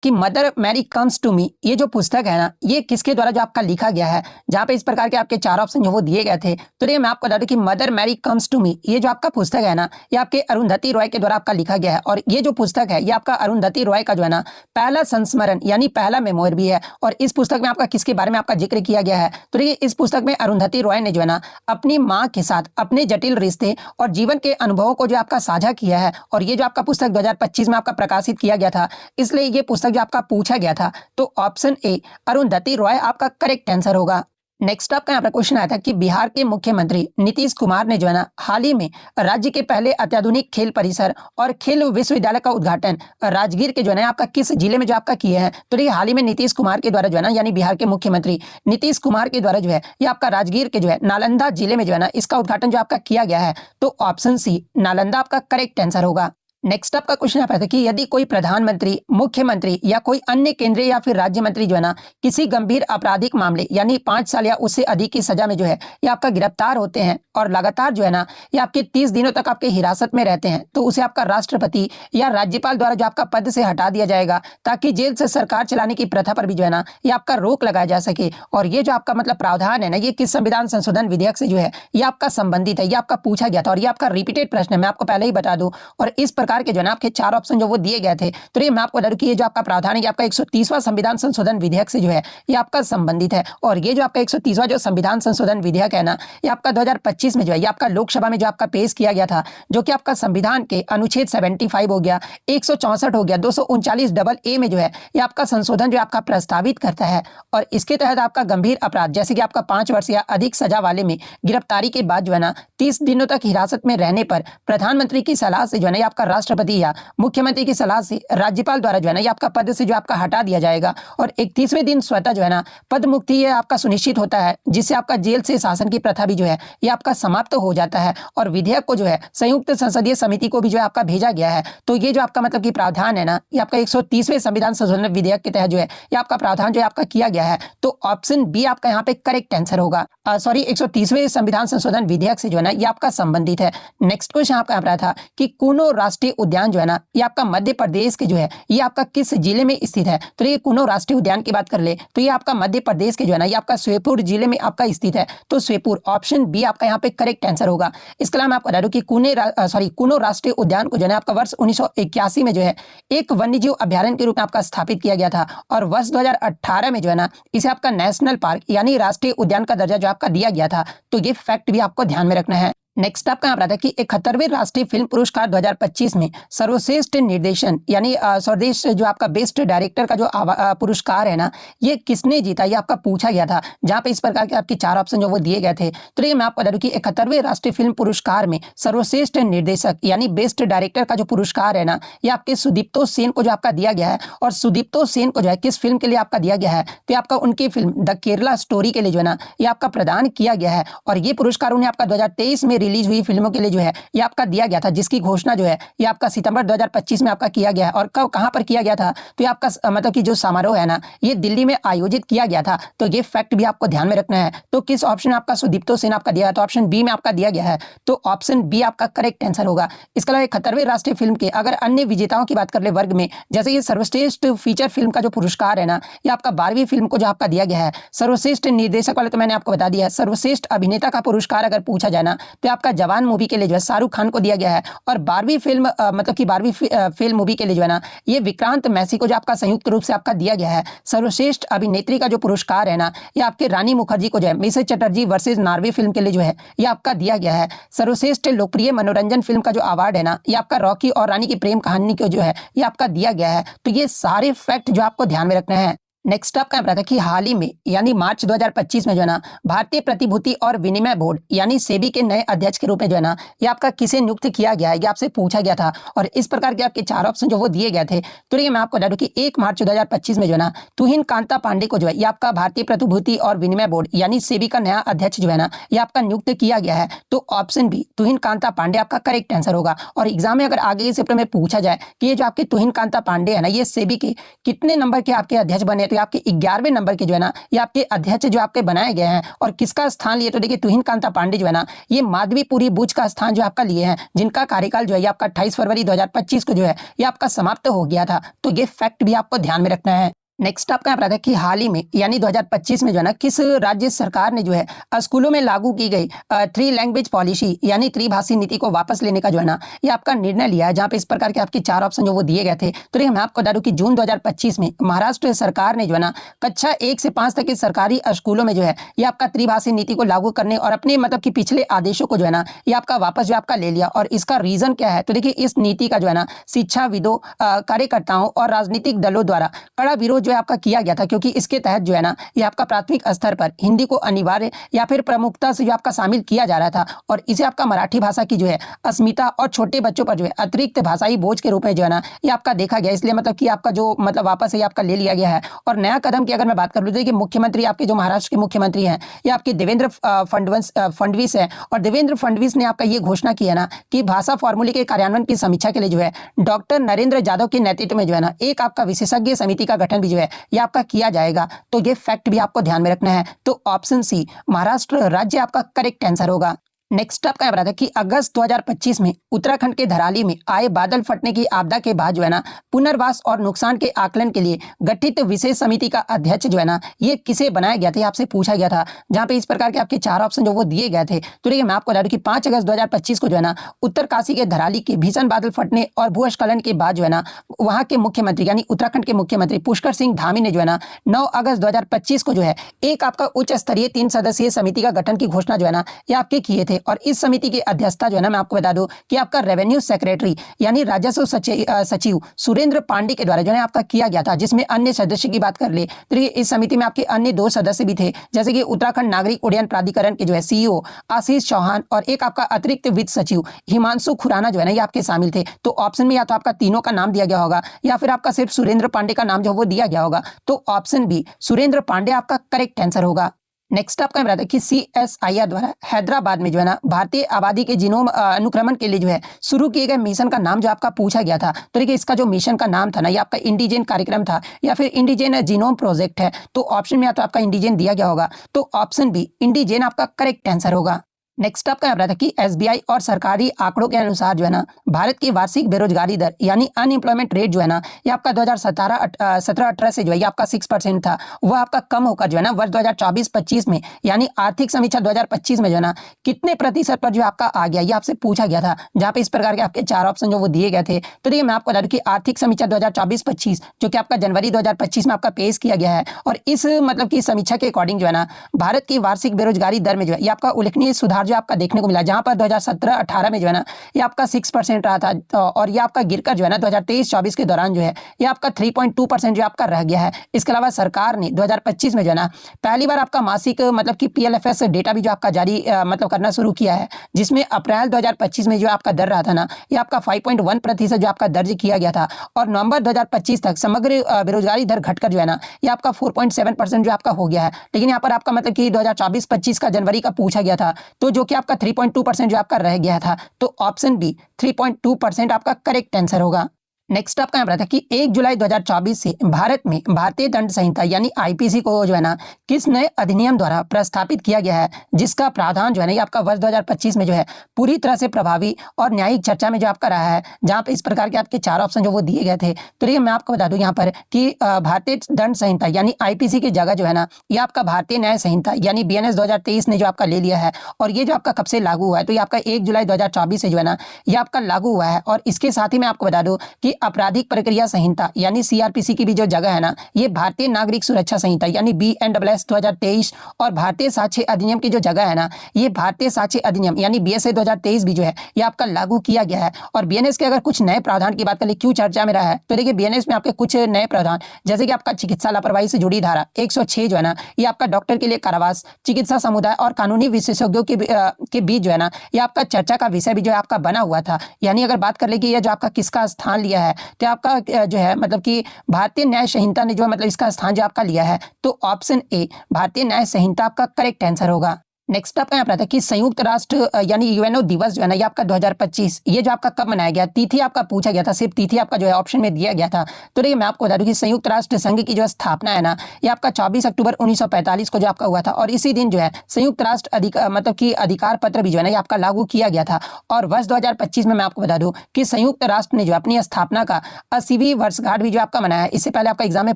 कि mother Mary comes to me ये जो पुस्तक है ना, ये किसके द्वारा जो आपका लिखा गया है, जहाँ पे इस प्रकार के आपके चार ऑप्शन जो वो दिए गए थे। तो ये मैं आपको बता दूं कि mother Mary comes to me ये जो आपका पुस्तक है ना, ये आपके अरुंधति रॉय के द्वारा आपका लिखा गया है। और ये जो पुस्तक है ये आपका अरुंधति रॉय का जो है ना पहला संस्मरण यानी पहला मेमोयर भी है। और इस पुस्तक में आपका किसके बारे में आपका जिक्र किया गया है, तो ये इस पुस्तक में अरुंधति रॉय ने जो है ना अपनी माँ के साथ अपने जटिल रिश्ते और जीवन के अनुभवों को जो आपका साझा किया है। और ये जो आपका पुस्तक 2025 में आपका प्रकाशित किया गया था, इसलिए ये पुस्तक जो आपका पूछा गया था। तो ऑप्शन ए अरुंधति रॉय आपका करेक्ट आंसर होगा। नेक्स्ट आपका यहाँ पर क्वेश्चन आया था कि बिहार के मुख्यमंत्री नीतीश कुमार ने जो है ना हाल ही में राज्य के पहले अत्याधुनिक खेल परिसर और खेल विश्वविद्यालय का उद्घाटन राजगीर के जो है ना आपका किस जिले में जो आपका किए हैं। तो ये हाल ही में नीतीश कुमार के द्वारा जो है ना यानी बिहार के मुख्यमंत्री नीतीश कुमार के द्वारा जो है ये आपका राजगीर के जो है नालंदा जिले में जो है ना इसका उद्घाटन जो आपका किया गया है। तो ऑप्शन सी नालंदा आपका करेक्ट आंसर होगा। नेक्स्ट आपका क्वेश्चन आता है कि यदि कोई प्रधानमंत्री, मुख्यमंत्री या कोई अन्य केंद्रीय या फिर राज्य मंत्री जो है ना किसी गंभीर आपराधिक मामले यानी 5 साल या उससे अधिक की सजा में जो है ये आपका गिरफ्तार होते हैं और लगातार जो है ना ये आपके 30 दिनों तक आपके हिरासत में रहते हैं, तो उसे आपका राष्ट्रपति या राज्यपाल द्वारा जो आपका पद से हटा दिया जाएगा, ताकि जेल से सरकार चलाने की प्रथा पर भी जो है ना ये आपका रोक लगाया जा सके। और ये जो आपका मतलब प्रावधान है ना, ये किस संविधान संशोधन विधेयक से जो है ये आपका संबंधित है, ये आपका पूछा गया था और ये आपका रिपीटेड प्रश्न है, मैं आपको पहले ही बता दूं। और इस प्रकार के जो है ना आपके 4 ऑप्शन जो वो दिए गए थे, तो ये मैं आपको बता दूं कि ये जो आपका प्रावधान है ये आपका 130वां संविधान संशोधन विधेयक से जो है ये आपका संबंधित है। और ये जो आपका 130वां जो संविधान संशोधन विधेयक है ना, ये आपका 2025 में जो है ये आपका लोकसभा में जो आपका पेश किया गया था, जो कि आपका संविधान के अनुच्छेद 75 हो गया, 164 हो गया, 239 डबल ए में जो है ये आपका संशोधन जो आपका प्रस्तावित करता है। और इसके तहत आपका गंभीर अपराध जैसे कि आपका 5 वर्ष या अधिक सजा वाले में गिरफ्तारी के बाद जो है ना 30 दिनों तक हिरासत में रहने पर प्रधानमंत्री की सलाह से जो है ना ये आपका राष्ट्रपति या मुख्यमंत्री की सलाह से राज्यपाल द्वारा जो है ना ये आपका पद से जो आपका हटा दिया जाएगा। और 31वें दिन स्वतः जो है ना पद मुक्ति ये आपका सुनिश्चित होता है, जिससे आपका जेल से शासन की प्रथा भी जो है ये आपका समाप्त हो जाता है। और विधेयक को जो है संयुक्त संसदीय समिति को भी जो है आपका भेजा गया है। तो ये जो आपका मतलब कि प्रावधान है ना, ये आपका 130वें संविधान संशोधन विधेयक के तहत जो है ये आपका प्रावधान जो है आपका किया गया है। तो ऑप्शन बी आपका यहाँ पे करेक्ट आंसर होगा। सॉरी 130वें संविधान संशोधन विधेयक से जो है ना ये आपका संबंधित है। नेक्स्ट क्वेश्चन आपका यहाँ था कि कूनो राष्ट्रीय उद्यान जो है ना ये आपका मध्य प्रदेश के जो है ये आपका किस जिले में स्थित है। तो ये कूनो राष्ट्रीय उद्यान की बात कर ले तो ये आपका मध्य प्रदेश के जो है ना ये आपका श्योपुर जिले में आपका स्थित है। तो श्योपुर ऑप्शन बी आपका यहाँ पे करेक्ट आंसर होगा। इसके अलावा मैं आपको बता दूं कि कूनो राष्ट्रीय उद्यान को जो है आपका वर्ष 1981 में जो है एक वन्यजीव अभ्यारण्य के रूप में आपका स्थापित किया गया था। और वर्ष 2018 में जो है ना इसे आपका नेशनल पार्क यानी राष्ट्रीय उद्यान का दर्जा जो आपका दिया गया था। तो ये फैक्ट भी आपको ध्यान में रखना है। नेक्स्ट आपका यहाँ पर आता है कि 71वें राष्ट्रीय फिल्म पुरस्कार 2025 में सर्वश्रेष्ठ निर्देशन यानी सर्वश्रेष्ठ जो आपका बेस्ट डायरेक्टर का जो पुरस्कार है ना ये किसने जीता, ये आपका पूछा गया था, जहाँ पे इस प्रकार के आपके 4 ऑप्शन जो वो दिए गए थे। तो ये मैं आपको बता दूं कि 71वें राष्ट्रीय फिल्म पुरस्कार में सर्वश्रेष्ठ निर्देशक यानी बेस्ट डायरेक्टर का जो पुरस्कार है ना ये आपके सुदीप्तो सेन को जो आपका दिया गया है। और सुदीप्तो सेन को जो है किस फिल्म के लिए आपका दिया गया है, तो आपका उनकी फिल्म द केरला स्टोरी के लिए जो है ना ये आपका प्रदान किया गया है। और ये पुरस्कार उन्हें आपका 2023 में रिलीज हुई फिल्मों के लिए जो है ये आपका दिया गया था, जिसकी घोषणा जो है ये आपका सितंबर 2025 में आपका किया गया है। और कहां पर किया गया था, तो ये आपका मतलब कि जो समारोह है ना ये दिल्ली में आयोजित किया गया था। तो ये फैक्ट भी आपको ध्यान में रखना है। तो किस ऑप्शन में आपका सुदीप्तो सेन आपका दिया है, तो ऑप्शन बी में आपका दिया गया है। तो ऑप्शन बी आपका करेक्ट आंसर होगा। इसके अलावा 71वें राष्ट्रीय फिल्म के अगर अन्य विजेताओं की बात कर ले वर्ग में, जैसे ये सर्वश्रेष्ठ फीचर फिल्म का जो पुरस्कार है ना ये आपका 12वीं फिल्म को जो आपका दिया गया है। सर्वश्रेष्ठ निर्देशक वाले तो मैंने आपको बता दिया है। सर्वश्रेष्ठ अभिनेता का पुरस्कार अगर पूछा जाए ना तो आपका जवान मूवी के लिए जो है शाहरुख खान को दिया गया है। और 12वीं फिल्म मतलब कि 12वीं फिल्म मूवी के लिए जो है ना ये विक्रांत मैसी को जो आपका संयुक्त रूप से आपका दिया गया है। सर्वश्रेष्ठ अभिनेत्री का जो पुरस्कार है ना ये आपके रानी मुखर्जी को जो है Mrs Chatterjee versus Norway film के लिए जो है ये आपका दिया गया है। सर्वश्रेष्ठ लोकप्रिय मनोरंजन फिल्म का जो अवार्ड है ना ये आपका रॉकी और रानी की प्रेम कहानी को जो है ये आपका दिया गया है। तो ये सारे फैक्ट जो आपको ध्यान में रखना है। नेक्स्ट आपका यहाँ था कि हाल ही में यानी मार्च 2025 में जो है ना भारतीय प्रतिभूति और विनिमय बोर्ड यानी सेबी के नए अध्यक्ष के रूप में जो है ना ये आपका किसे नियुक्त किया गया है, ये आपसे पूछा गया था। और इस प्रकार के आपके 4 ऑप्शन जो वो दिए गए थे। तो ये मैं आपको बता दूं कि 1 मार्च 2025 में जो है ना तुहिन कांता पांडे को जो है ये आपका भारतीय प्रतिभूति और विनिमय बोर्ड यानी सेबी का नया अध्यक्ष जो है ना ये आपका नियुक्त किया गया है। तो ऑप्शन बी तुहिन कांता पांडे आपका करेक्ट आंसर होगा। और एग्जाम में अगर आगे से में पूछा जाए कि ये जो आपके तुहिन कांता पांडे है ना ये सेबी के कितने नंबर के आपके अध्यक्ष बने, तो आपके 11वें नंबर के जो है ना ये आपके अध्यक्ष जो आपके बनाए गए हैं। और किसका स्थान लिए तो देखिए तुहिन कांता पांडे जो है ना ये माधवीपुरी बुच का स्थान जो आपका लिए हैं, जिनका कार्यकाल जो है ये आपका 28 फरवरी 2025 को जो है ये आपका समाप्त हो गया था। तो ये फैक्ट भी आपको ध्यान में रखना है। नेक्स्ट आपका यहाँ पर आता है कि हाल ही में यानी 2025 में जो है ना किस राज्य सरकार ने जो है स्कूलों में लागू की गई 3 लैंग्वेज पॉलिसी यानी त्रिभाषी नीति को वापस लेने का जो है ना ये आपका निर्णय लिया है, जहाँ पे इस प्रकार के आपके 4 ऑप्शन जो वो दिए गए थे। तो देखिए मैं आपको बता दूं कि जून 2025 में महाराष्ट्र सरकार ने जो है ना कक्षा 1 से 5 तक के सरकारी स्कूलों में जो है ये आपका त्रिभाषी नीति को लागू करने और अपने मतलब कि पिछले आदेशों को जो है ना ये आपका वापस जो आपका ले लिया। और इसका रीजन क्या है तो देखिए इस नीति का जो है ना शिक्षाविदों, कार्यकर्ताओं और राजनीतिक दलों द्वारा कड़ा विरोध जो है आपका किया गया था, क्योंकि इसके तहत जो है ना ये आपका प्राथमिक स्तर पर हिंदी को अनिवार्य या फिर प्रमुखता से जो आपका शामिल किया जा रहा था और इसे आपका मराठी भाषा की जो है अस्मिता और छोटे बच्चों पर जो है अतिरिक्त भाषाई बोझ के रूप में जो है ना ये आपका देखा गया। इसलिए मतलब कि आपका जो मतलब वापस ये आपका ले लिया गया है। और नया कदम की अगर मैं बात कर लूँ तो देखिए मुख्यमंत्री आपके जो महाराष्ट्र के मुख्यमंत्री हैं ये आपके देवेंद्र फडणवीस है। और देवेंद्र फडणवीस ने आपका ये घोषणा की है ना कि भाषा फॉर्मूले के कार्यान्वयन की समीक्षा के लिए जो है डॉक्टर नरेंद्र यादव के नेतृत्व में जो है ना एक आपका विशेषज्ञ समिति का गठन भी जो है ये आपका किया जाएगा। तो ये फैक्ट भी आपको ध्यान में रखना है। तो ऑप्शन सी महाराष्ट्र राज्य आपका करेक्ट आंसर होगा। नेक्स्ट आपका बता था कि अगस्त 2025 में उत्तराखंड के धराली में आए बादल फटने की आपदा के बाद जो है ना पुनर्वास और नुकसान के आकलन के लिए गठित विशेष समिति का अध्यक्ष जो है ना ये किसे बनाया गया था, आपसे पूछा गया था। जहां पे इस प्रकार के आपके 4 ऑप्शन जो वो दिए गए थे। तो देखिए मैं आपको बता दूं कि 5 अगस्त 2025 को जो है ना उत्तरकाशी के धराली के भीषण बादल फटने और भूस्खलन के बाद जो है ना वहां के मुख्यमंत्री यानी उत्तराखंड के मुख्यमंत्री पुष्कर सिंह धामी ने जो है ना 9 अगस्त 2025 को जो है एक आपका उच्च स्तरीय 3 सदस्यीय समिति का गठन की घोषणा जो है ना ये आपके किए थे। और इस समिति की अध्यक्षता जो है ना मैं आपको बता दूं कि आपका रेवेन्यू सेक्रेटरी यानी राजस्व सचिव सुरेंद्र पांडे के द्वारा जो है आपका किया गया था। जिसमें अन्य सदस्य की बात कर ले तो इस समिति में आपके अन्य 2 सदस्य भी थे, जैसे कि उत्तराखंड नागरिक उड्डयन प्राधिकरण के जो है सीईओ आशीष चौहान और एक आपका अतिरिक्त वित्त सचिव हिमांशु खुराना जो है ना ये आपके शामिल थे। तो ऑप्शन में या तो आपका तीनों का नाम दिया गया होगा या फिर आपका सिर्फ सुरेंद्र पांडे का नाम जो वो दिया गया होगा। तो ऑप्शन बी सुरेंद्र पांडे आपका करेक्ट आंसर होगा। नेक्स्ट आपका बता दें कि CSIR द्वारा हैदराबाद में जो है ना भारतीय आबादी के जीनोम अनुक्रमण के लिए जो है शुरू किए गए मिशन का नाम जो आपका पूछा गया था। तो देखिए इसका जो मिशन का नाम था ना ये आपका इंडिजेन कार्यक्रम था या फिर इंडिजेन जीनोम प्रोजेक्ट है। तो ऑप्शन में या तो आपका इंडिजेन दिया गया होगा। तो ऑप्शन बी इंडिजेन आपका करेक्ट आंसर होगा। नेक्स्ट आपका यहाँ था कि SBI और सरकारी आंकड़ों के अनुसार जो है ना भारत की वार्षिक बेरोजगारी दर यानी अनएम्प्लॉयमेंट रेट जो है ना ये आपका 2017-18 से जो है ये आपका 6% था, वह आपका कम होकर जो है ना वर्ष 2024-25 में यानी आर्थिक समीक्षा 2025 में जो है ना कितने प्रतिशत पर जो आपका आ गया ये आपसे पूछा गया था। जहाँ पे इस प्रकार के आपके 4 ऑप्शन जो वो दिए गए थे। तो देखिए मैं आपको बता दूं कि आर्थिक समीक्षा 2024-25 जो कि आपका जनवरी 2025 में आपका पेश किया गया है और इस मतलब की समीक्षा के अकॉर्डिंग जो है ना भारत की वार्षिक बेरोजगारी दर में जो है ये आपका उल्लेखनीय सुधार जो आपका देखने को मिला। जहां पर 2017-18 में जो है ना ये आपका 6% रहा था और ये आपका गिरकर जो है ना 2023-24 के दौरान जो है ये आपका 3.2% जो आपका रह गया है। इसके अलावा सरकार ने 2025 में जो है ना पहली बार आपका मासिक मतलब कि PLFS डेटा भी जो आपका जारी मतलब करना शुरू किया है, जिसमें अप्रैल 2025 में जो आपका दर रहा था ना ये आपका 5.1% जो आपका दर्ज किया गया था और नवंबर 2025 तक समग्र बेरोजगारी दर घटकर जो है ना ये आपका 4.7% जो आपका हो गया है। लेकिन यहाँ पर आपका मतलब कि 2024-25 का जनवरी का पूछा गया था तो जो कि आपका 3.2% जो आपका रह गया था। तो ऑप्शन बी 3.2% आपका करेक्ट आंसर होगा। नेक्स्ट आपका यहाँ पर था कि 1 जुलाई 2024 से भारत में भारतीय दंड संहिता यानी IPC को जो है ना किस नए अधिनियम द्वारा प्रस्तापित किया गया है, जिसका प्रावधान जो है ना ये आपका वर्ष 2025 में जो है पूरी तरह से प्रभावी और न्यायिक चर्चा में जो आपका रहा है। जहाँ पे इस प्रकार के आपके 4 ऑप्शन जो वो दिए गए थे। तो देखिए मैं आपको बता दूं यहाँ पर कि भारतीय दंड संहिता यानी IPC की जगह जो है ना ये आपका भारतीय न्याय संहिता यानी BNS 2023 ने जो आपका ले लिया है। और ये जो आपका कब से लागू हुआ है तो ये आपका 1 जुलाई 2024 से जो है ना ये आपका लागू हुआ है। और इसके साथ ही मैं आपको बता दूं कि आपराधिक प्रक्रिया संहिता यानी CRPC की भी जो जगह है ना ये भारतीय नागरिक सुरक्षा संहिता यानी BNSS 2023 और भारतीय साक्ष्य अधिनियम की जो जगह है ना ये भारतीय साक्ष्य अधिनियम यानी BSA 2023 भी जो है ये आपका लागू किया गया है। और BNS के अगर कुछ नए प्रावधान की बात करें क्यों चर्चा में रहा है तो देखिए BNS में आपके कुछ नए प्रावधान जैसे कि आपका चिकित्सा लापरवाही से जुड़ी धारा 106 जो है ना ये आपका डॉक्टर के लिए कारावास, चिकित्सा समुदाय और कानूनी विशेषज्ञों के बीच जो है ना ये आपका चर्चा का विषय भी जो है आपका बना हुआ था। यानी अगर बात कर ले कि ये जो आपका किसका स्थान लिया है तो आपका जो है मतलब कि भारतीय न्याय संहिता ने जो मतलब इसका स्थान जो आपका लिया है। तो ऑप्शन ए भारतीय न्याय संहिता आपका करेक्ट आंसर होगा। नेक्स्ट आपका यहाँ पर आता है कि संयुक्त राष्ट्र यानी यूएनओ दिवस जो है ना ये आपका 2025 ये जो आपका कब मनाया गया, तिथि आपका पूछा गया था, सिर्फ तिथि आपका जो है ऑप्शन में दिया गया था। तो देखिए मैं आपको बता दूं कि संयुक्त राष्ट्र संघ की जो स्थापना है ना ये आपका 24 अक्टूबर 1945 को जो आपका हुआ था और इसी दिन जो है संयुक्त राष्ट्र मतलब कि अधिकार पत्र भी जो है ना ये आपका लागू किया गया था। और वर्ष 2025 में मैं आपको बता दूं कि संयुक्त राष्ट्र ने जो अपनी स्थापना का 80वीं वर्षगांठ भी जो आपका मनाया। इससे पहले आपका एग्जाम में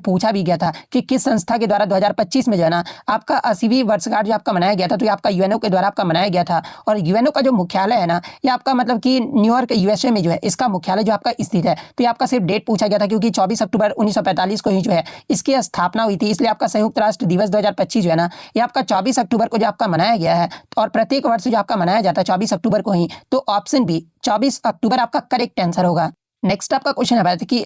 पूछा भी गया था कि किस संस्था के द्वारा 2025 में जो है ना आपका 80वीं वर्षगांठ जो आपका मनाया गया था, तो ये आपका यूएनओ के द्वारा मनाया गया था। और यूएनओ का जो मुख्यालय है ना ये आपका मतलब कि न्यूयॉर्क यूएसए में जो है इसका मुख्यालय जो आपका स्थित है। तो ये आपका सिर्फ डेट पूछा गया था क्योंकि 24 अक्टूबर 1945 को ही जो है इसकी स्थापना हुई थी, इसलिए आपका संयुक्त राष्ट्र दिवस 2025 जो है ना ये आपका 24 अक्टूबर को जो आपका मनाया गया है। और प्रत्येक वर्ष जो आपका मनाया जाता है 24 अक्टूबर को ही, तो ऑप्शन बी 24 अक्टूबर आपका करेक्ट आंसर होगा। नेक्स्ट आपका क्वेश्चन है कि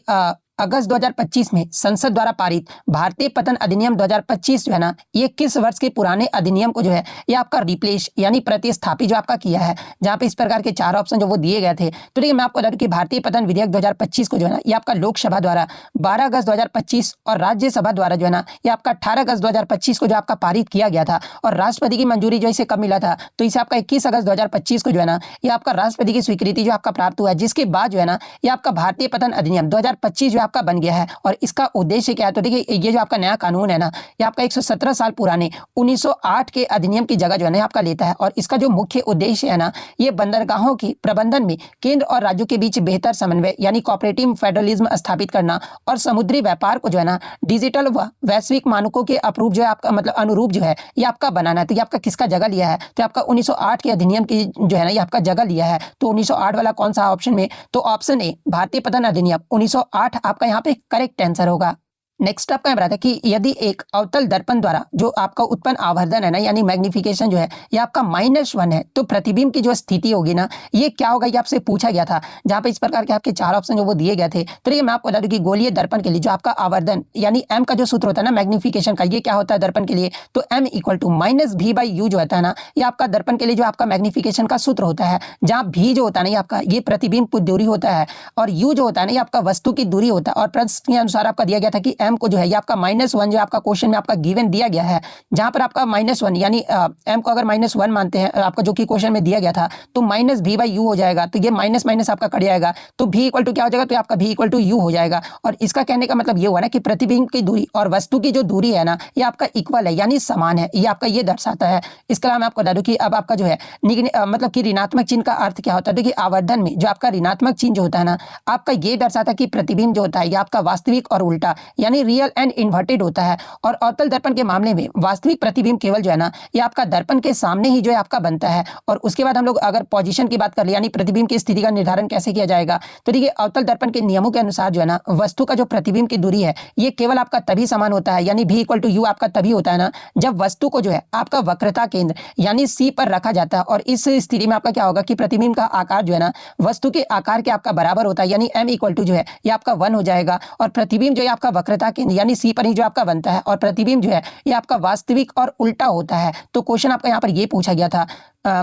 अगस्त 2025 में संसद द्वारा पारित भारतीय पतन अधिनियम 2025 जो है ना ये किस वर्ष के पुराने अधिनियम को जो है ये आपका रिप्लेस यानी प्रतिस्थापित जो आपका किया है, जहां पे इस प्रकार के 4 ऑप्शन जो वो दिए गए थे। तो देखिए मैं आपको बता दूं कि भारतीय पतन विधेयक 2025 को जो है ना ये आपका लोकसभा द्वारा 12 अगस्त 2025 और राज्यसभा द्वारा जो है ना ये आपका 18 अगस्त 2025 को जो आपका पारित किया गया था। और राष्ट्रपति की मंजूरी जो इसे कब मिला था, तो इसे आपका 21 अगस्त 2025 को जो है ना ये आपका राष्ट्रपति की स्वीकृति जो आपका प्राप्त हुआ है, जिसके बाद जो है ना ये आपका भारतीय पतन अधिनियम 2025 जो आपका बन गया है। और इसका उद्देश्य क्या है, तो देखिए ये जो आपका नया कानून है ना ये आपका 117 साल पुराने 1908 के अधिनियम की जगह जो है ना आपका लेता है। और इसका जो मुख्य उद्देश्य है ना ये बंदरगाहों की प्रबंधन में केंद्र और राज्यों के बीच बेहतर समन्वय यानी कोऑपरेटिव फेडरलिज्म स्थापित करना और समुद्री व्यापार को जो है ना डिजिटल व वैश्विक मानकों के अप्रूव जो है आपका मतलब अनुरूप जो है ये आपका बनाना है। तो ये आपका किसका जगह लिया है, तो आपका 1908 के अधिनियम की जो है ना ये आपका जगह लिया है। तो 1908 वाला कौन सा ऑप्शन में, तो ऑप्शन ए भारतीय पतन अधिनियम 1908 आपका यहाँ पे करेक्ट आंसर होगा। नेक्स्ट आपका बताता है कि यदि एक अवतल दर्पण द्वारा जो आपका उत्पन्न आवर्धन है ना यानी मैग्निफिकेशन जो है ये आपका -1 है, तो प्रतिबिंब की जो स्थिति होगी ना ये क्या होगा, ये आपसे पूछा गया था। जहां पे इस प्रकार के आपके 4 ऑप्शन जो वो दिए गए थे। तो ये मैं आपको बता दूं कि गोलीय दर्पण के लिए जो आपका आवर्धन यानी m का जो सूत्र होता है ना मैग्निफिकेशन का, ये क्या होता है दर्पण के लिए, तो m = -v/u जो होता है ना ये आपका दर्पण के लिए जो आपका मैग्निफिकेशन का सूत्र होता है। जहां v जो होता है ना ये आपका ये प्रतिबिंब की दूरी होता है और u जो होता है ना ये आपका वस्तु की दूरी होता है। और प्रश्न के अनुसार आपका दिया गया था कि m को जो है ये आपका -1 जो आपका क्वेश्चन में आपका गिवन दिया गया है, जहां पर आपका -1 यानी m को अगर -1 मानते हैं आपका जो कि क्वेश्चन में दिया गया था, तो -v/u हो जाएगा। तो ये माइनस माइनस आपका कट जाएगा, तो v = क्या हो जाएगा, तो आपका v = u हो जाएगा। और इसका कहने का मतलब ये हुआ ना कि प्रतिबिंब की दूरी और वस्तु की जो दूरी है ना ये आपका इक्वल है यानी समान है, ये आपका ये दर्शाता है। इसके अलावा मैं आपको बता दूं कि अब आपका जो है मतलब कि ऋणात्मक चिन्ह का अर्थ क्या होता है। देखिए आवर्धन में जो आपका ऋणात्मक चिन्ह जो होता है ना आपका ये दर्शाता है कि प्रतिबिंब जो होता है ये आपका वास्तविक और उल्टा यानी रियल एंड इन्वर्टेड होता है। और अवतल दर्पण के मामले में वास्तविक प्रतिबिंब केवल जो है ना ये आपका दर्पण के सामने ही जो है आपका बनता है। और उसके बाद हम लोग अगर पोजीशन की बात कर ले यानी प्रतिबिंब की स्थिति का निर्धारण कैसे किया जाएगा, तो देखिए अवतल दर्पण के नियमों के अनुसार जो है ना वस्तु का जो प्रतिबिंब की दूरी है ये केवल आपका तभी समान होता है यानी v = u आपका तभी होता है ना जब वस्तु को जो है आपका वक्रता केंद्र यानी C पर रखा जाता है। और इस स्थिति में आपका क्या होगा कि प्रतिबिंब का आकार जो है ना वस्तु के आकार के आपका बराबर होता है यानी m = जो है ये आपका 1 हो जाएगा। और प्रतिबिंब जो है आपका वक्रता केंद्र यानी C पर ही जो आपका बनता है और प्रतिबिंब जो है ये आपका वास्तविक और उल्टा होता है। तो क्वेश्चन आपका यहाँ पर ये पूछा गया था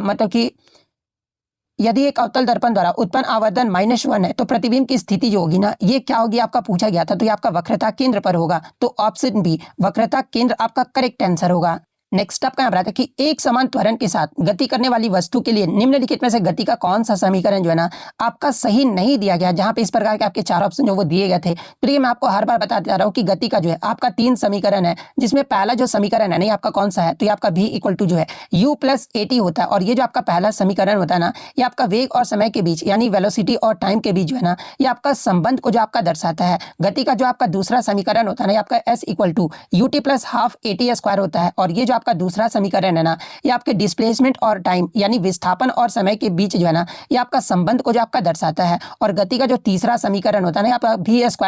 मतलब कि यदि एक अवतल दर्पण द्वारा उत्पन्न आवर्धन -1 है तो प्रतिबिंब की स्थिति जो होगी ना ये क्या होगी आपका पूछा गया था, तो ये आपका वक्रता केंद्र पर होगा। तो ऑप्शन बी वक्रता केंद्र आपका करेक्ट आंसर होगा। नेक्स्ट आपका यहाँ बताया कि एक समान त्वरण के साथ गति करने वाली वस्तु के लिए निम्नलिखित में से गति का कौन सा समीकरण जो है ना आपका सही नहीं दिया गया, जहां पे इस प्रकार के आपके 4 ऑप्शन जो वो दिए गए थे। तो ये मैं आपको हर बार बताते जा रहा हूँ कि गति का जो है आपका 3 समीकरण है, जिसमें पहला जो समीकरण है ना आपका कौन सा है, तो ये आपका v = जो है u + at होता है। और ये जो आपका पहला समीकरण होता है ना ये आपका वेग और समय के बीच यानी वेलोसिटी और टाइम के बीच जो है ना ये आपका संबंध को जो आपका दर्शाता है। गति का जो आपका दूसरा समीकरण होता है ना आपका s = ut + ½ at² होता है। और ये जो आपका दूसरा समीकरण है ना ये आपके डिस्प्लेसमेंट और टाइम यानी विस्थापन और समय के बीच जो है ना ये आपका संबंध को जो आपका दर्शाता है। और गति का जो तीसरा समीकरण होता है ना आपका v² =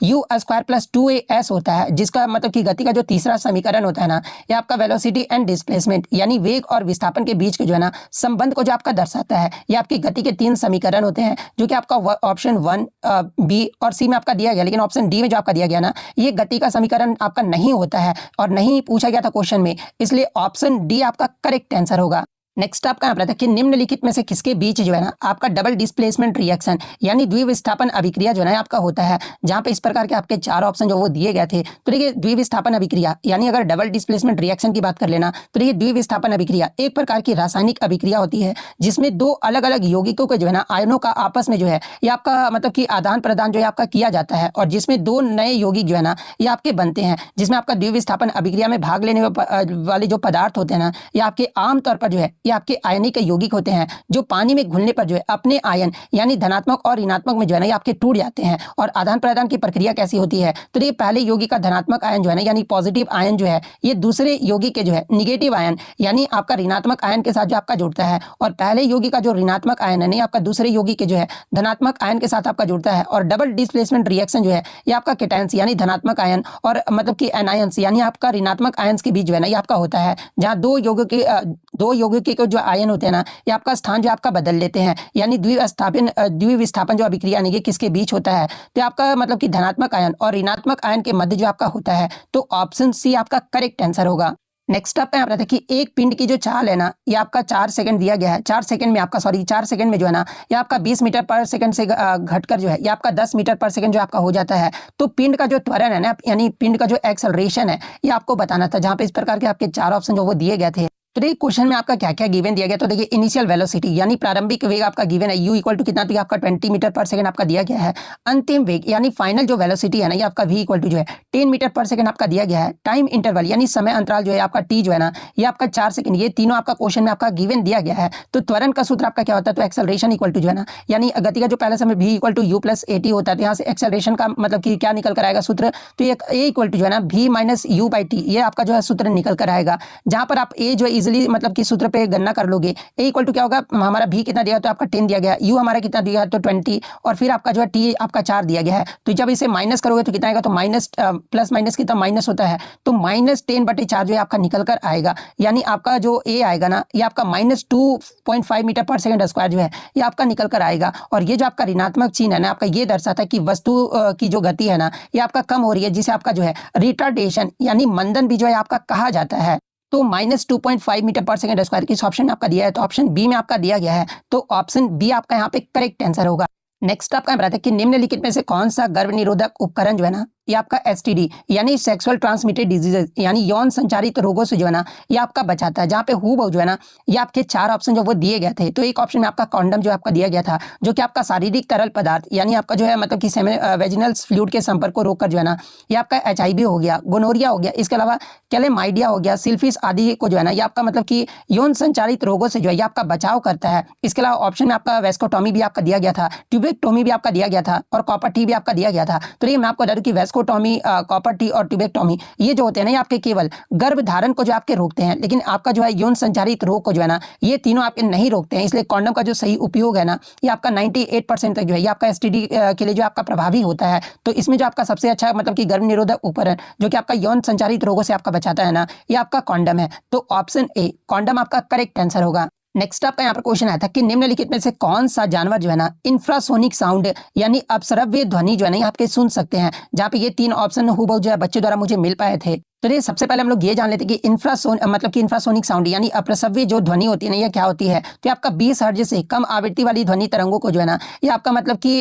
u² + 2as होता है, जिसका मतलब कि गति का जो तीसरा समीकरण होता है ना ये आपका वेलोसिटी एंड डिस्प्लेसमेंट यानी वेग और विस्थापन के बीच के जो है ना संबंध को जो आपका दर्शाता है। ये आपकी गति के 3 समीकरण होते हैं जो कि आपका ऑप्शन 1 बी और सी में आपका दिया गया, लेकिन ऑप्शन डी में जो आपका दिया गया ना ये गति का समीकरण आपका नहीं होता है और नहीं पूछा गया था क्वेश्चन में, इसलिए ऑप्शन डी आपका करेक्ट आंसर होगा। नेक्स्ट आपका यहाँ पर था कि निम्नलिखित में से किसके बीच जो है ना आपका डबल डिस्प्लेसमेंट रिएक्शन यानी द्विविस्थापन अभिक्रिया जो है ना आपका होता है, जहाँ पे इस प्रकार के आपके चार ऑप्शन जो वो दिए गए थे। तो देखिए द्विविस्थापन अभिक्रिया यानी अगर डबल डिस्प्लेसमेंट रिएक्शन की बात कर लेना तो देखिए द्विविस्थापन अभिक्रिया एक प्रकार की रासायनिक अभिक्रिया होती है जिसमें दो अलग अलग यौगिकों के जो है ना आयनों का आपस में जो है ये आपका मतलब कि आदान प्रदान जो है आपका किया जाता है, और जिसमें दो नए यौगिक जो है ना ये आपके बनते हैं, जिसमें आपका द्विविस्थापन अभिक्रिया में भाग लेने वाले जो पदार्थ होते हैं ना ये आपके आमतौर पर जो है ये आपके आयनिक यौगिक होते हैं जो पानी में घुलने पर जो है अपने आयन यानी धनात्मक और ऋणात्मक में जो है ना ये आपके टूट जाते हैं। और आदान प्रदान की प्रक्रिया कैसी होती है तो ये पहले यौगिक का धनात्मक आयन जो है ना यानी पॉजिटिव आयन जो है ये दूसरे यौगिक के जो है निगेटिव आयन यानी आपका ऋणात्मक आयन के साथ जो आपका जुड़ता है, और पहले यौगिक का जो ऋणात्मक आयन है नहीं आपका दूसरे यौगिक के जो है धनात्मक आयन के साथ आपका जुड़ता है। और डबल डिस्प्लेसमेंट रिएक्शन जो है ये आपका केटायंस यानी धनात्मक आयन और मतलब कि एनायंस यानी आपका ऋणात्मक आयंस के बीच जो है ना ये आपका होता है, जहाँ दो यौगिक के जो आयन होते हैं ना ये आपका स्थान जो आपका बदल लेते हैं, यानी द्विविस्थापन जो अभिक्रिया यानी कि किसके बीच होता है तो आपका मतलब कि धनात्मक आयन और ऋणात्मक आयन के मध्य जो आपका होता है। तो ऑप्शन सी आपका करेक्ट आंसर होगा। नेक्स्ट आपका यहाँ पर था कि एक पिंड की जो चाल है ना ये आपका 4 सेकंड दिया गया है, 4 सेकंड में आपका 4 सेकंड में जो है ना ये आपका 20 मीटर पर सेकंड से घटकर जो है ये आपका 10 मीटर पर सेकंड जो आपका हो जाता है। तो पिंड का जो त्वरण है ना यानी पिंड का जो एक्सेलरेशन है ये आपको बताना था, जहाँ पे इस प्रकार के आपके चार ऑप्शन जो वो दिए गए थे। तो देखिए क्वेश्चन में आपका क्या क्या गिवन दिया गया, तो देखिए इनिशियल वेलोसिटी यानी प्रारंभिक वेग आपका गिवन है u इक्वल टू कितना, तो आपका 20 मीटर पर सेकंड आपका दिया गया है। अंतिम वेग यानी फाइनल जो वेलोसिटी है ना ये आपका v इक्वल टू जो है 10 मीटर पर सेकंड आपका दिया गया है। टाइम इंटरवल यानी समय अंतराल जो है आपका t जो है ना ये आपका 4 सेकंड, ये तीनों आपका क्वेश्चन में आपका गिवन दिया गया है। तो त्वरण का सूत्र आपका क्या होता है, तो एक्सेलरेशन इक्वल टू जो है ना यानी गति का जो पहले समय v equal to u plus at होता है, तो यहाँ से एक्सेलरेशन का मतलब कि क्या निकल कर आएगा सूत्र, तो ये a इक्वल टू जो है ना v minus u by T, ये आपका जो है सूत्र निकल कर आएगा। जहाँ पर आप a जो इजिली मतलब कि सूत्र पे गणना कर लोगे, a इक्वल टू क्या होगा, हमारा v कितना दिया तो आपका 10 दिया गया, u हमारा कितना दिया तो 20, और फिर आपका जो है t आपका 4 दिया गया है। तो जब इसे माइनस करोगे तो कितना आएगा, तो माइनस प्लस माइनस कितना माइनस होता है, तो -10/4 जो है आपका निकल कर आएगा। यानी आपका जो a आएगा ना ये आपका -2.5 मीटर पर सेकंड स्क्वायर जो है ये आपका निकल कर आएगा। और ये जो आपका ऋणात्मक चिन्ह है ना आपका ये दर्शाता है कि वस्तु की जो गति है ना ये आपका कम हो रही है, जिसे आपका जो है रिटार्डेशन यानी मंदन भी जो है आपका कहा जाता है। तो -2.5 मीटर पर सेकंड स्क्वायर किस ऑप्शन में आपका दिया है, तो ऑप्शन बी में आपका दिया गया है। तो ऑप्शन बी आपका यहाँ पे करेक्ट आंसर होगा। नेक्स्ट आपका बताते हैं कि निम्नलिखित में से कौन सा गर्भ निरोधक उपकरण जो है ना ये आपका एसटीडी यानी सेक्सुअल ट्रांसमिटेड डिजीजेज यानी यौन संचारित रोगों से जो है ना ये आपका बचाता है। जहाँ पे हूबहू जो है ना ये आपके 4 ऑप्शन जो वो दिए गए थे। तो एक ऑप्शन में आपका कॉन्डम जो आपका दिया गया था, जो कि आपका शारीरिक तरल पदार्थ यानी आपका जो है मतलब कि वेजिनल फ्लूइड के संपर्क को रोककर जो है ना ये आपका HIV हो गया, गोनोरिया हो गया, इसके अलावा क्लेमाइडिया हो गया, सिल्फिस आदि को जो है ना ये आपका मतलब कि यौन संचारित रोगों से जो है ये आपका बचाव करता है। इसके अलावा ऑप्शन में आपका वेस्कोटॉमी भी आपका दिया गया था, ट्यूबेक्टोमी भी आपका दिया गया था, और कॉपर टी भी आपका दिया गया था। तो ये मैं आपको बता दूं कि वेस्कोटॉमी, कॉपर टी और ट्यूबेक्टोमी ये जो होते हैं ना ये आपके केवल गर्भधारण को जो आपके रोकते हैं, लेकिन आपका जो है यौन संचारित रोग को जो है ना ये तीनों आपके नहीं रोकते हैं। इसलिए कॉन्डम का जो सही उपयोग है ना ये आपका 98% तक जो है ये आपका एसटीडी के लिए जो आपका प्रभावी होता है। तो इसमें जो आपका सबसे अच्छा मतलब कि गर्भ निरोधक उपकरण जो कि आपका यौन संचारित रोगों से आपका बचाता है ना ये आपका कॉन्डम है। तो ऑप्शन ए कॉन्डम आपका करेक्ट आंसर होगा। नेक्स्ट आपका यहाँ पर क्वेश्चन आया था कि निम्नलिखित में से कौन सा जानवर जो है ना इंफ्रासोनिक साउंड यानी अपश्रव्य ध्वनि जो है ना आपके सुन सकते हैं। जहाँ पे ये 3 ऑप्शन हूबहू जो है बच्चे द्वारा मुझे मिल पाए थे। तो ये सबसे पहले हम लोग ये जान लेते हैं कि इंफ्रासोनिक साउंड यानी अपश्रव्य जो ध्वनि होती है ना ये क्या होती है। तो आपका 20 हर्ट्ज से कम आवृत्ति वाली ध्वनि तरंगों को जो है ना ये आपका मतलब कि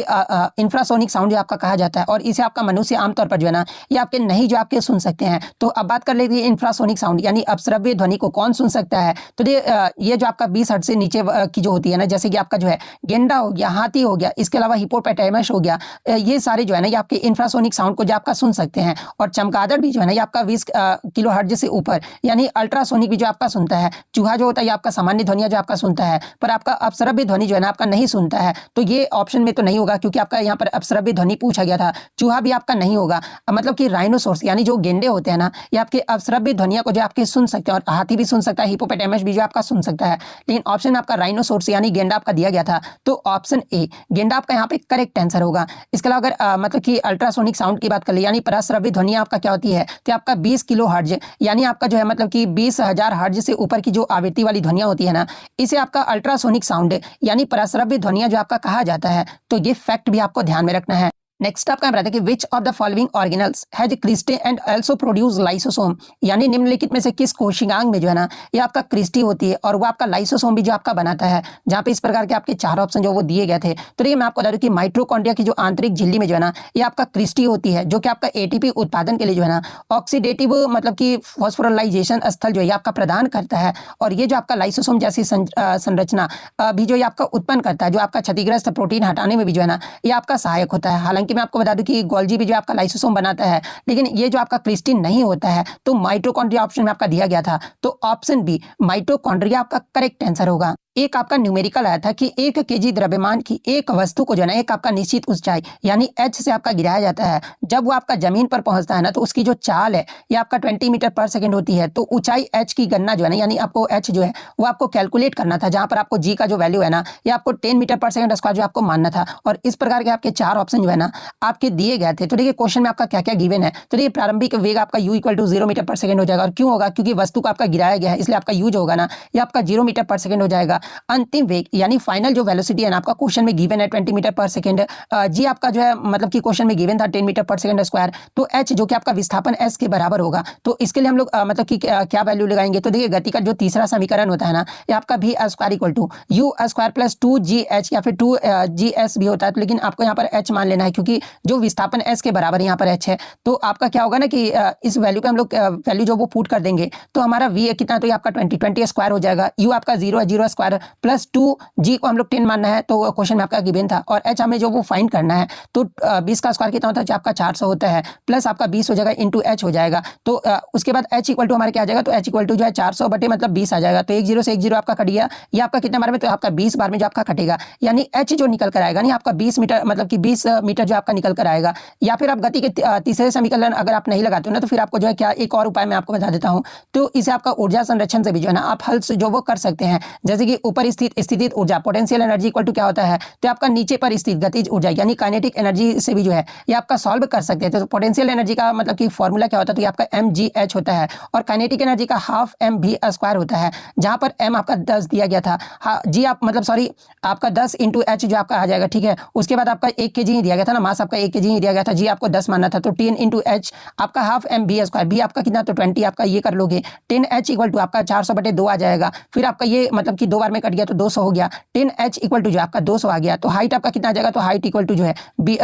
इंफ्रासोनिक साउंड जो आपका कहा जाता है, और इसे आपका मनुष्य आमतौर पर जो है ना ये आपके नहीं जो आपके सुन सकते हैं। तो अब बात कर लेते हैं इंफ्रासोनिक साउंड यानी अपश्रव्य ध्वनि को कौन सुन सकता है। तो ये जो आपका 20 हर्ट्ज से नीचे की जो होती है ना, जैसे कि आपका जो है गेंडा हो गया, हाथी हो गया, इसके अलावा हिपोपोटामस हो गया, ये सारे जो है ना ये आपके इंफ्रासोनिक साउंड को जो आपका सुन सकते हैं। और चमगादड़ भी जो है ना ये आपका 20 किलो हर्ट्ज से ऊपर यानी अल्ट्रासोनिक भी जो आपका सुनता है। चूहा जो होता है ये आपका सामान्य ध्वनिया जो आपका सुनता है, पर आपका अपश्रव्य ध्वनि जो है ना आपका नहीं सुनता है। तो ये ऑप्शन में तो नहीं होगा, क्योंकि आपका यहाँ पर अपश्रव्य ध्वनि पूछा गया था। चूहा भी आपका नहीं होगा, मतलब कि राइनोसोर्स यानी जो गेंडे होते हैं ना ये आपके अपश्रव्य ध्वनिया को जो आपके सुन सकते हैं, और हाथी भी सुन सकता है, हिपोपोटामस भी जो आपका सुन सकता है। लेकिन ऑप्शन में आपका राइनोसोर्स यानी गेंडा आपका दिया गया था। तो ऑप्शन ए गेंडा आपका यहाँ पे करेक्ट आंसर होगा। इसके अलावा अगर मतलब कि अल्ट्रासोनिक साउंड की बात कर ले यानी पराश्रव्य ध्वनि आपका क्या होती है, तो आपका 20 किलो हर्ट्ज यानी आपका जो है मतलब कि 20,000 हर्ट्ज से ऊपर की जो आवृत्ति वाली ध्वनियां होती है ना इसे आपका अल्ट्रासोनिक साउंड यानी पराश्रव्य ध्वनिया जो आपका कहा जाता है। तो ये फैक्ट भी आपको ध्यान में रखना है। नेक्स्ट आपका बताते हैं कि which of the following organelles has cristae and also produce lysosome, यानी निम्नलिखित में से किस कोशिकांग में जो है ना ये आपका क्रिस्टी होती है और वो आपका लाइसोसोम भी जो आपका बनाता है। जहां पे इस प्रकार के आपके चार ऑप्शन जो वो दिए गए थे। तो देखिए मैं आपको बता दूं कि माइटोकॉन्ड्रिया की जो आंतरिक झिल्ली में जो है ना ये आपका क्रिस्टी होती है, जो कि आपका एटीपी उत्पादन के लिए जो है ना ऑक्सीडेटिव मतलब कि फॉस्फोराइलेशन स्थल जो है आपका प्रदान करता है। और ये जो आपका लाइसोसोम जैसी संरचना भी जो ये आपका उत्पन्न करता है, जो आपका क्षतिग्रस्त प्रोटीन हटाने में भी जो है ना ये आपका सहायक होता है। हालांकि मैं आपको बता दूं कि गोल्जी भी जो आपका लाइसोसोम बनाता है, लेकिन ये जो आपका क्रिस्टीन नहीं होता है। तो माइटोकॉन्ड्रिया ऑप्शन में आपका दिया गया था, तो ऑप्शन बी माइटोकॉन्ड्रिया आपका करेक्ट आंसर होगा। एक आपका न्यूमेरिकल आया था कि 1 केजी द्रव्यमान की एक वस्तु को जो है ना एक आपका निश्चित ऊंचाई यानी h से आपका गिराया जाता है। जब वो आपका जमीन पर पहुंचता है ना तो उसकी जो चाल है ये आपका 20 मीटर पर सेकंड होती है। तो ऊंचाई h की गणना जो है ना यानी आपको h जो है वो आपको कैलकुलेट करना था, जहां पर आपको g का जो वैल्यू है ना ये आपको 10 मीटर पर सेकंड स्क्वायर जो आपको मानना था। और इस प्रकार के आपके चार ऑप्शन जो है ना आपके दिए गए थे। तो देखिए क्वेश्चन में आपका क्या क्या गिवन है। तो देखिए प्रारंभिक वेग आपका u = 0 मीटर पर सेकंड हो जाएगा। और क्यों होगा? क्योंकि वस्तु को आपका गिराया गया है, इसलिए आपका u जो होगा ना ये आपका 0 मीटर पर सेकंड हो जाएगा। अंतिम वेग यानी फाइनल जो वेलोसिटी है ना आपका क्वेश्चन में गिवन है 20 मीटर पर सेकंड। जी आपका जो है मतलब कि क्वेश्चन में गिवन था 10 मीटर पर सेकंड स्क्वायर। तो h जो कि आपका विस्थापन s के बराबर होगा। तो इसके लिए हम लोग मतलब कि क्या वैल्यू लगाएंगे। तो देखिए गति का जो तीसरा समीकरण होता है ना ये आपका v² = u² + 2gh या फिर 2gs भी होता है। लेकिन आपको यहाँ पर h मान लेना है, क्योंकि जो विस्थापन s के बराबर यहाँ पर h है। तो आपका क्या होगा ना कि इस वैल्यू पे हम लोग वैल्यू जो वो पुट कर देंगे तो हमारा v कितना, तो ये आपका 20 स्क्वायर हो जाएगा। u आपका 0 है, 0 स्क्वायर प्लस 2g को हम लोग 10 मानना है, तो क्वेश्चन में आपका गिवन था। और h हमें जो वो फाइंड करना है। तो 20 का स्क्वायर कितना होता है? आपका 400 होता है, प्लस आपका 20 हो जाएगा इंटू h हो जाएगा। तो उसके बाद h = हमारे क्या आ जाएगा? तो h = जो है 400 बटे मतलब 20 आ जाएगा। तो 1 0 से 1 0 आपका कट गया। ये आपका कितने बार में? तो आपका 20 बार में जो आपका कटेगा, यानी h जो निकल कर आएगा नहीं आपका 20 मीटर मतलब कि 20 मीटर जो आपका निकल कर आएगा। या फिर आप गति के तीसरे समीकरण अगर आप नहीं लगाते हो ना तो फिर आपको जो है क्या एक और उपाय मैं आपको बता देता हूँ। तो इसे आपका ऊर्जा संरक्षण से भी जो है ना आप हल जो वो कर सकते हैं। जैसे कि ऊपर स्थित ऊर्जा पोटेंशियल एनर्जी इक्वल टू क्या होता है? तो आपका नीचे पर स्थित गतिज ऊर्जा यानी काइनेटिक एनर्जी से भी जो है ये आपका सॉल्व कर सकते हैं। तो पोटेंशियल एनर्जी का मतलब कि फॉर्मूला क्या होता है? तो ये आपका mgh होता है और काइनेटिक एनर्जी का हाफ mv² होता है, जहां पर m आपका 10 दिया गया था। जी आप मतलब सॉरी आपका 10 इंटू h जो आपका आ जाएगा, ठीक है। उसके बाद आपका 1 kg ही दिया गया था ना, मास आपका 1 kg ही दिया गया था, जी आपको 10 मानना था। तो 10 इंटू h आपका हाफ mv², b आपका कितना? तो 20 आपका ये कर लोगे। 10h = आपका 400 बटे 2 आ जाएगा। फिर आपका ये मतलब कि 2 बार में कट गया तो 200 हो गया। 10h = जो आपका 200 आ गया। तो हाइट आपका कितना आ जाएगा? तो हाइट = जो है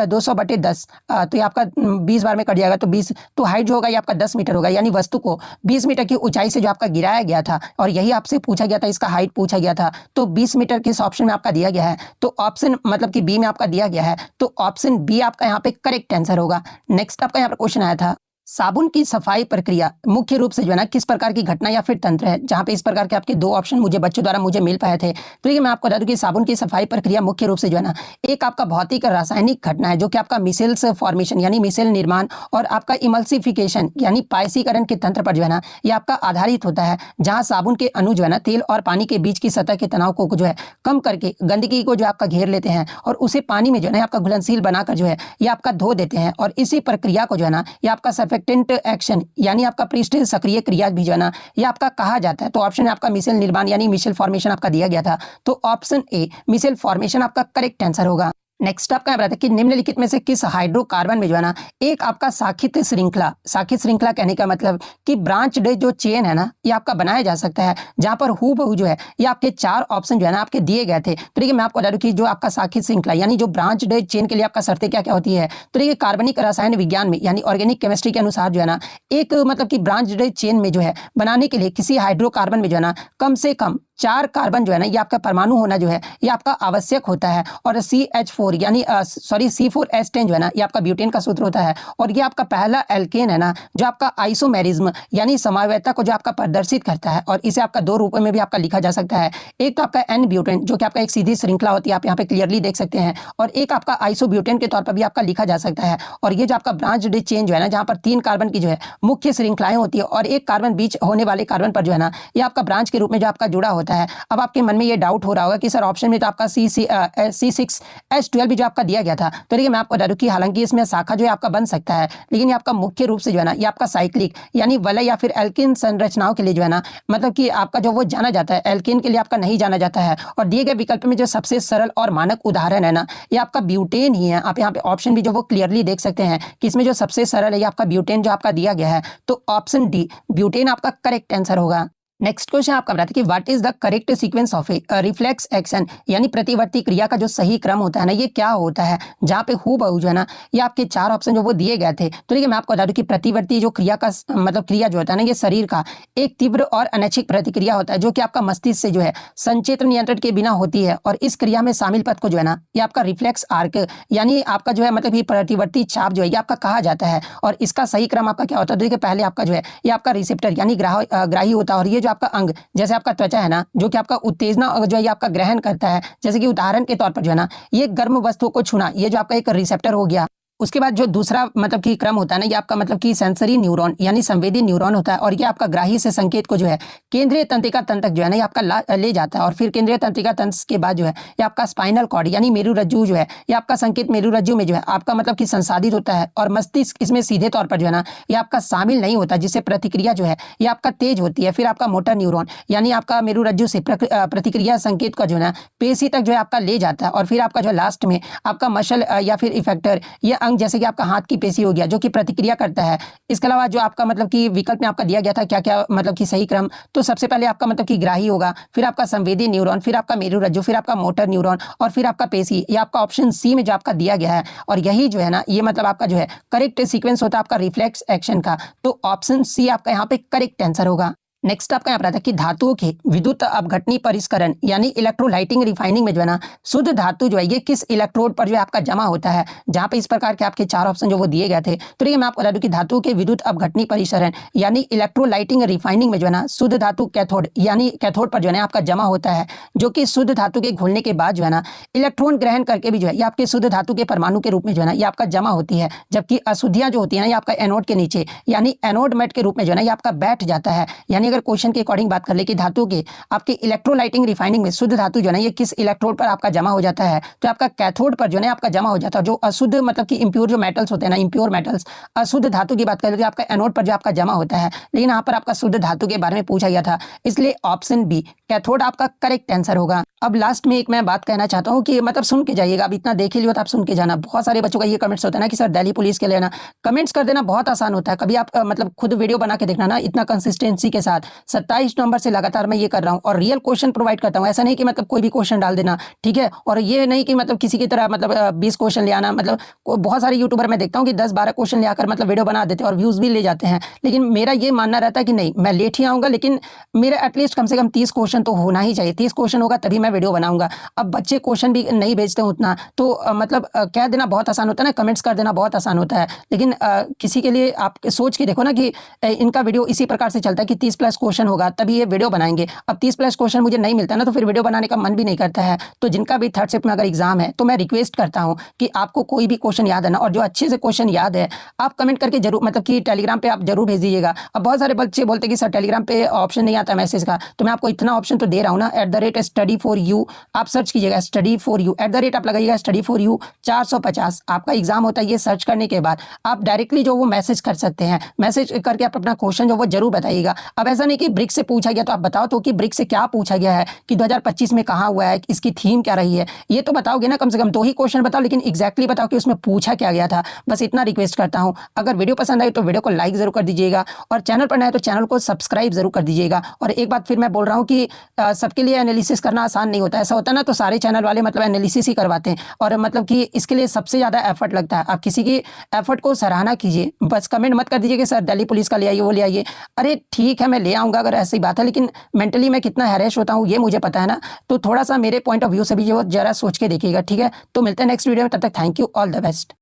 200 बटे 10, तो ये आपका 20 बार में कट जाएगा। तो 20 तो हाइट जो होगा ये आपका 10 मीटर होगा, यानी वस्तु को 20 मीटर की ऊंचाई से जो आपका गिराया गया था और यही आपसे पूछा गया था, इसका हाइट पूछा गया था। तो 20 मीटर किस ऑप्शन में आपका दिया गया है? तो ऑप्शन मतलब कि बी में आपका दिया गया है। तो ऑप्शन बी आपका यहाँ पे करेक्ट आंसर होगा। नेक्स्ट आपका यहाँ पर क्वेश्चन आया था साबुन की सफाई प्रक्रिया मुख्य रूप से जो है ना किस प्रकार की घटना या फिर तंत्र है। जहां पे इस प्रकार के आपके दो ऑप्शन मुझे बच्चों द्वारा मुझे मिल पाए थे। तो देखिए मैं आपको बता दूं कि साबुन की सफाई प्रक्रिया मुख्य रूप से जो है ना एक आपका भौतिक रासायनिक घटना है, जो कि आपका मिसेल्स फॉर्मेशन यानी मिसेल निर्माण और आपका इमल्सिफिकेशन यानी पायसीकरण के तंत्र पर जो है ना ये आपका आधारित होता है। जहाँ साबुन के अणु जो है ना तेल और पानी के बीच की सतह के तनाव को जो है कम करके गंदगी को जो आपका घेर लेते हैं और उसे पानी में जो है ना आपका घुलनशील बनाकर जो है ये आपका धो देते हैं। और इसी प्रक्रिया को जो है ना ये आपका सर्फेक्टेंट एक्शन यानी आपका पृष्ठीय सक्रिय क्रिया भी जो है ना ये आपका कहा जाता है। तो ऑप्शन आपका मिसेल निर्माण यानी मिसेल फॉर्मेशन आपका दिया गया था। तो ऑप्शन ए मिसेल फॉर्मेशन आपका करेक्ट आंसर होगा। नेक्स्ट आपका बताया कि निम्नलिखित में से किस हाइड्रोकार्बन में जो है ना एक आपका शाखित श्रृंखला कहने का मतलब कि ब्रांच्ड जो चेन है ना ये आपका बनाया जा सकता है, जहां पर हूबहू जो है ये आपके चार ऑप्शन जो है ना आपके दिए गए थे। तो देखिए मैं आपको बता दूं कि जो आपका शाखित श्रृंखला यानी जो ब्रांच्ड चेन के लिए आपका शर्तें क्या क्या होती है। तो देखिए कार्बनिक रसायन विज्ञान में यानी ऑर्गेनिक केमिस्ट्री के अनुसार जो है ना एक मतलब कि ब्रांच्ड चेन में जो है बनाने के लिए किसी हाइड्रोकार्बन में जो है ना कम से कम 4 कार्बन जो है ना ये आपका परमाणु होना जो है ये आपका आवश्यक होता है। और CH4 यानी C4H10 जो है ना ये आपका ब्यूटेन का सूत्र होता है। और ये आपका पहला एल्केन है ना जो आपका आइसोमेरिज्म यानी समवायता को जो आपका प्रदर्शित करता है। और इसे आपका दो रूपों में भी आपका लिखा जा सकता है। एक तो आपका N ब्यूटेन जो कि आपका एक सीधी श्रृंखला होती है, आप यहाँ पे क्लियरली देख सकते हैं। और एक आपका आइसोब्यूटेन के तौर पर भी आपका लिखा जा सकता है। और ये जो आपका ब्रांच्ड चेन जो है ना जहाँ पर 3 कार्बन की जो है मुख्य श्रृंखलाएं होती है और एक कार्बन बीच होने वाले कार्बन पर जो है ना ये आपका ब्रांच के रूप में जो आपका जुड़ा होता है होता है। अब आपके मन में ये डाउट हो रहा होगा कि सर ऑप्शन में तो आपका C6H12 भी जो आपका दिया गया था। तो देखिए मैं आपको बता दूं कि हालांकि इसमें शाखा जो है आपका बन सकता है, लेकिन ये आपका मुख्य रूप से जो है ना ये आपका साइक्लिक यानी वलय या फिर एल्किन संरचनाओं के लिए जो है ना मतलब कि आपका जो वो जाना जाता है, एल्किन के लिए आपका नहीं जाना जाता है। और दिए गए विकल्प में जो सबसे सरल और मानक उदाहरण है ना ये आपका ब्यूटेन ही है। आप यहाँ पे ऑप्शन भी जो वो क्लियरली देख सकते हैं कि इसमें जो सबसे सरल है ये आपका ब्यूटेन जो आपका दिया गया है। तो ऑप्शन डी ब्यूटेन आपका करेक्ट आंसर होगा। नेक्स्ट क्वेश्चन आपका बताते हैं कि what is the correct sequence of A reflex action यानी प्रतिवर्ती क्रिया का जो सही क्रम होता है ना ये क्या होता है, जहाँ पे हूबहू जो है ना ये आपके 4 ऑप्शन जो वो दिए गए थे। तो देखिए मैं आपको बता दूं कि प्रतिवर्ती जो क्रिया का मतलब क्रिया जो होता है ना ये शरीर का एक तीव्र और अनैच्छिक प्रतिक्रिया होता है जो कि आपका मस्तिष्क से जो है संचेतन नियंत्रण के बिना होती है। और इस क्रिया में शामिल पद को जो है ना ये आपका रिफ्लेक्स आर्क यानी आपका जो है मतलब ये प्रतिवर्ती छाप जो है ये आपका कहा जाता है। और इसका सही क्रम आपका क्या होता है, तो देखिए पहले आपका जो है ये आपका रिसेप्टर यानी ग्राही होता है। और ये जो आपका अंग जैसे आपका त्वचा है ना जो कि आपका उत्तेजना जो है ये आपका ग्रहण करता है, जैसे कि उदाहरण के तौर पर जो है ना ये गर्म वस्तुओं को छूना, ये जो आपका एक रिसेप्टर हो गया। उसके बाद जो दूसरा मतलब कि क्रम होता है ना ये आपका मतलब कि सेंसरी न्यूरॉन यानी संवेदी न्यूरॉन होता है। और ये आपका ग्राही से संकेत को जो है केंद्रीय तंत्रिका तंत्र तक जो है ना ये आपका ले जाता है। और फिर केंद्रीय तंत्रिका तंत्र के बाद जो है ये आपका स्पाइनल कॉर्ड यानी मेरुरज्जु जो है ये आपका संकेत मेरुरज्जु में जो है आपका मतलब कि संसाधित होता है। और मस्तिष्क इसमें सीधे तौर पर जो है ना ये आपका शामिल नहीं होता, जिससे प्रतिक्रिया जो है ये आपका तेज होती है। फिर आपका मोटर न्यूरॉन यानी आपका मेरुरज्जु से प्रतिक्रिया संकेत का जो है ना पेशी तक जो है आपका ले जाता है। और फिर आपका जो लास्ट में आपका मसल या फिर इफेक्टर ये अंग जैसे कि आपका हाथ की पेशी हो गया जो कि प्रतिक्रिया करता है। इसके अलावा जो आपका मतलब कि विकल्प में आपका दिया गया था क्या क्या मतलब कि सही क्रम, तो सबसे पहले आपका मतलब कि ग्राही होगा, फिर आपका संवेदी न्यूरॉन, फिर आपका मेरुरज्जु, फिर आपका मोटर न्यूरॉन और फिर आपका पेशी। ये आपका ऑप्शन सी में जो आपका दिया गया है। और यही जो है ना ये मतलब आपका जो है करेक्ट सीक्वेंस होता है आपका रिफ्लेक्स एक्शन का। तो ऑप्शन सी आपका यहाँ पे करेक्ट आंसर होगा। नेक्स्ट आपका यहाँ पर आता है कि धातुओं के विद्युत अपघटनी परिष्करण यानी इलेक्ट्रोलाइटिंग रिफाइनिंग में जो है ना शुद्ध धातु जो है ये किस इलेक्ट्रोड पर जो है आपका जमा होता है, जहाँ पे इस प्रकार के आपके 4 ऑप्शन जो वो दिए गए थे। तो देखिए मैं आपको बता दूं कि धातुओं के विद्युत अपघटनी परिसरण यानी इलेक्ट्रोलाइटिंग रिफाइनिंग में जो है ना शुद्ध धातु कैथोड यानी कैथोड पर जो है ना आपका जमा होता है, जो कि शुद्ध धातु के घुलने के बाद जो है ना इलेक्ट्रॉन ग्रहण करके भी जो है ये आपके शुद्ध धातु के परमाणु के रूप में जो है ना ये आपका जमा होती है। जबकि अशुद्धियां जो होती है ना ये आपका एनोड के नीचे यानी एनोड मेट के रूप में जो है ना ये आपका बैठ जाता है। यानी अगर क्वेश्चन के अकॉर्डिंग बात कर ले कि धातु के आपके इलेक्ट्रोलाइटिंग रिफाइनिंग में शुद्ध धातु जो है ना ये किस इलेक्ट्रोड पर आपका जमा हो जाता है, तो आपका कैथोड पर जो है आपका जमा हो जाता है। जो अशुद्ध मतलब कि इंप्योर जो मेटल्स होते हैं ना, इंप्योर मेटल्स अशुद्ध धातु की बात करें तो आपका एनोड पर जो आपका जमा होता है। लेकिन यहाँ पर आपका शुद्ध धातु के बारे में पूछा गया था, इसलिए ऑप्शन बी कैथोड आपका करेक्ट आंसर होगा। अब लास्ट में एक मैं बात कहना चाहता हूँ कि मतलब सुन के जाइएगा, अब इतना देख ही लियो तो आप सुन के जाना। बहुत सारे बच्चों का ये कमेंट्स होता है ना कि सर दिल्ली पुलिस के लिए ना कमेंट्स कर देना बहुत आसान होता है। कभी आप मतलब खुद वीडियो बना के देखना ना इतना कंसिस्टेंसी के साथ 27 नवंबर से लगातार मैं ये कर रहा हूँ और रियल क्वेश्चन प्रोवाइड करता हूँ। ऐसा नहीं कि मतलब कोई भी क्वेश्चन डाल देना, ठीक है। और ये नहीं कि मतलब किसी की तरह मतलब 20 क्वेश्चन ले आना। मतलब बहुत सारे यूट्यूबर मैं देखता हूँ कि 10-12 क्वेश्चन ले आकर मतलब वीडियो बना देते हैं और व्यूज भी ले जाते हैं। लेकिन मेरा ये मानना रहता है कि नहीं, मैं लेट ही आऊँगा लेकिन मेरा एटलीस्ट कम से कम 30 क्वेश्चन तो होना ही चाहिए। 30 क्वेश्चन होगा तभी मैं वीडियो बनाऊंगा। अब बच्चे क्वेश्चन भी नहीं भेजते हैं उतना, तो मतलब कह देना बहुत आसान होता है ना, कमेंट्स कर देना बहुत आसान होता है। लेकिन किसी के लिए आप सोच के देखो ना कि इनका वीडियो इसी प्रकार से चलता है कि 30+ क्वेश्चन होगा तभी ये वीडियो बनाएंगे। अब 30+ क्वेश्चन मुझे नहीं मिलता ना तो फिर वीडियो बनाने का मन भी नहीं करता है। तो जिनका भी थर्ड शिफ्ट में अगर एग्जाम है तो मैं रिक्वेस्ट करता हूँ कि आपको कोई भी क्वेश्चन याद है ना, और जो अच्छे से क्वेश्चन याद है आप कमेंट करके जरूर मतलब कि टेलीग्राम पे आप जरूर भेज दीजिएगा। अब बहुत सारे बच्चे बोलते हैं कि सर टेलीग्राम पे ऑप्शन नहीं आता मैसेज का, तो मैं आपको इतना ऑप्शन तो दे रहा हूँ ना, @study4u आप सर्च कीजिएगा, study4u आप लगाइएगा study4u 450 आपका एग्जाम होता है। ये सर्च करने के बाद आप डायरेक्टली जो वो मैसेज कर सकते हैं, मैसेज करके आप अपना क्वेश्चन जो वो जरूर बताइएगा। अब ऐसा नहीं कि ब्रिक्स से पूछा गया तो आप बताओ तो कि ब्रिक्स से क्या पूछा गया है, कि 2025 में कहाँ हुआ है, इसकी थीम क्या रही है, ये तो बताओगे ना। कम से कम 2 ही क्वेश्चन बताओ लेकिन एग्जैक्टली बताओ कि उसमें पूछा क्या गया था। बस इतना रिक्वेस्ट करता हूँ। अगर वीडियो पसंद आए तो वीडियो को लाइक जरूर कर दीजिएगा और चैनल पर नए हैं तो चैनल को सब्सक्राइब जरूर कर दीजिएगा। और एक बात फिर मैं बोल रहा हूँ कि सबके लिए एनालिसिस करना आसान नहीं होता। ऐसा होता है ना तो सारे चैनल वाले मतलब एनालिसिस ही करवाते हैं और मतलब कि इसके लिए सबसे ज़्यादा एफर्ट लगता है। आप किसी की एफर्ट को सराहना कीजिए, बस कमेंट मत कर दीजिए कि सर दिल्ली पुलिस का ले आइए वो ले आइए। अरे ठीक है मैं ले आऊँगा अगर ऐसी बात है, लेकिन मेंटली मैं कितना हैरेश होता हूँ ये मुझे पता है ना। तो थोड़ा सा मेरे पॉइंट ऑफ व्यू से भी जो जरा सोच के देखिएगा, ठीक है। तो मिलते हैं नेक्स्ट वीडियो में, तब तक thank you, all the best.